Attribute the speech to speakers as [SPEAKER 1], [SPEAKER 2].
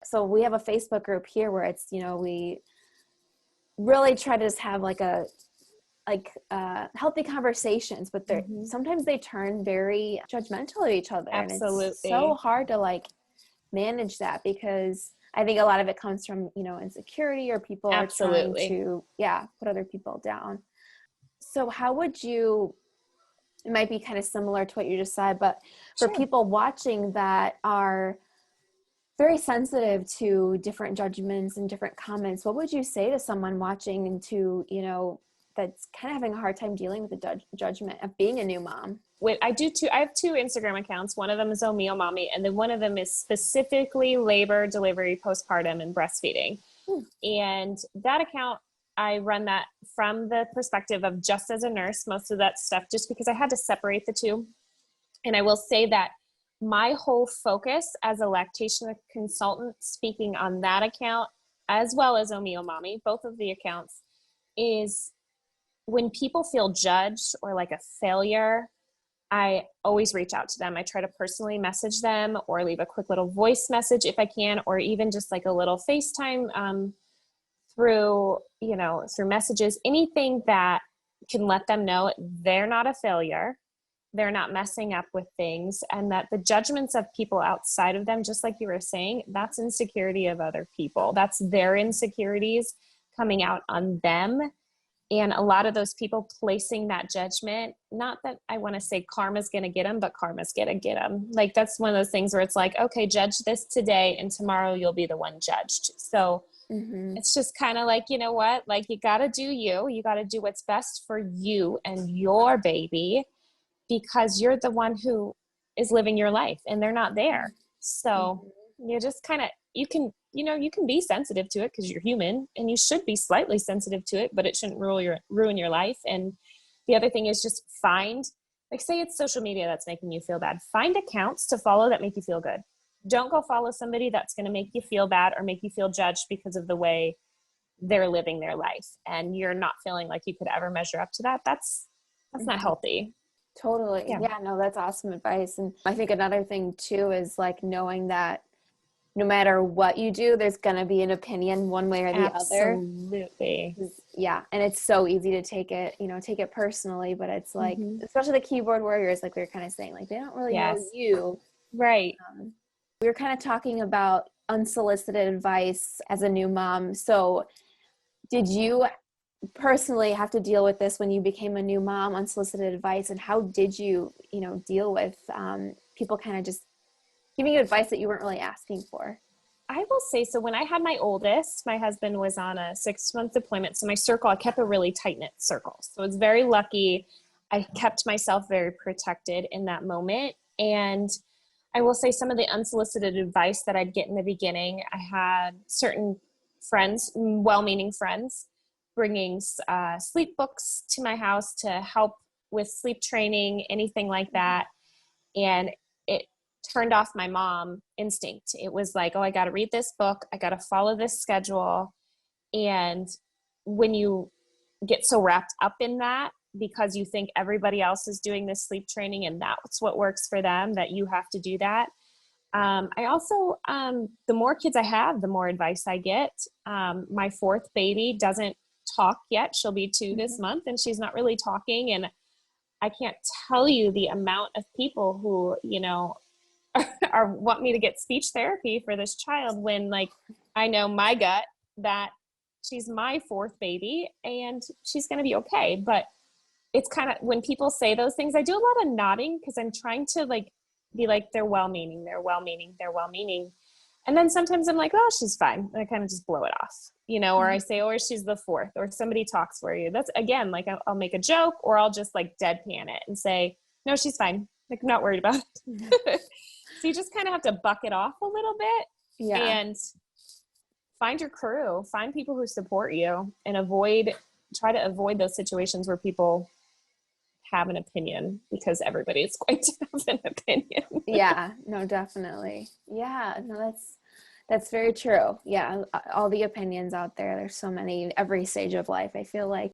[SPEAKER 1] So we have a Facebook group here where it's, we really try to just have healthy conversations, but sometimes they turn very judgmental of each other.
[SPEAKER 2] Absolutely.
[SPEAKER 1] And it's so hard to manage that, because I think a lot of it comes from, insecurity, or people are trying to, put other people down. So how would you, it might be kind of similar to what you just said, but for people watching that are very sensitive to different judgments and different comments, what would you say to someone watching into, that's kind of having a hard time dealing with the judgment of being a new mom?
[SPEAKER 2] I have two Instagram accounts. One of them is Omeo Mommy, and then one of them is specifically labor, delivery, postpartum, and breastfeeding. And that account, I run that from the perspective of just as a nurse, most of that stuff, just because I had to separate the two. And I will say that my whole focus as a lactation consultant, speaking on that account, as well as Omeo Mommy, both of the accounts, is when people feel judged or like a failure, I always reach out to them. I try to personally message them or leave a quick little voice message if I can, or even just like a little FaceTime through messages, anything that can let them know they're not a failure, they're not messing up with things, and that the judgments of people outside of them, just like you were saying, that's insecurity of other people. That's their insecurities coming out on them. And a lot of those people placing that judgment, not that I want to say karma's going to get them, but karma's going to get them. Like, that's one of those things where it's like, okay, judge this today and tomorrow you'll be the one judged. So it's just kind of like, you know what, like, you got to do you got to do what's best for you and your baby, because you're the one who is living your life and they're not there. So you just kind of, you can be sensitive to it because you're human, and you should be slightly sensitive to it, but it shouldn't ruin your life. And the other thing is just find, like, say it's social media that's making you feel bad. Find accounts to follow that make you feel good. Don't go follow somebody that's going to make you feel bad or make you feel judged because of the way they're living their life, and you're not feeling like you could ever measure up to that. That's not healthy.
[SPEAKER 1] Totally. Yeah, no, that's awesome advice. And I think another thing too is like knowing that no matter what you do, there's going to be an opinion one way or the other.
[SPEAKER 2] Absolutely.
[SPEAKER 1] Yeah. And it's so easy to take it personally, but it's like, especially the keyboard warriors, like we were kind of saying, like, they don't really know you.
[SPEAKER 2] Right.
[SPEAKER 1] We were kind of talking about unsolicited advice as a new mom. So did you personally have to deal with this when you became a new mom, unsolicited advice, and how did you, deal with people kind of just giving you advice that you weren't really asking for?
[SPEAKER 2] I will say, so when I had my oldest, my husband was on a 6-month deployment. So my circle, I kept a really tight-knit circle. So it's very lucky. I kept myself very protected in that moment. And I will say some of the unsolicited advice that I'd get in the beginning, I had certain friends, well-meaning friends, bringing sleep books to my house to help with sleep training, anything like that. And it turned off my mom instinct. It was like, oh, I got to read this book. I got to follow this schedule. And when you get so wrapped up in that, because you think everybody else is doing this sleep training and that's what works for them, that you have to do that. I also, the more kids I have, the more advice I get. My 4th baby doesn't talk yet. She'll be 2 this month, and she's not really talking. And I can't tell you the amount of people who, want me to get speech therapy for this child, when, like, I know my gut that she's my 4th baby and she's going to be okay. But it's kind of, when people say those things, I do a lot of nodding because I'm trying to be like, they're well-meaning. And then sometimes I'm like, oh, she's fine. And I kind of just blow it off, or I say, or she's the 4th, or somebody talks for you. That's, again, like, I'll make a joke, or I'll just like deadpan it and say, no, she's fine. Like, I'm not worried about it. So you just kind of have to buck it off a little bit and find your crew, find people who support you, and try to avoid those situations where people have an opinion, because everybody is going to have an opinion.
[SPEAKER 1] Yeah, no, definitely. Yeah, no, that's very true. Yeah. All the opinions out there, there's so many, every stage of life. I feel like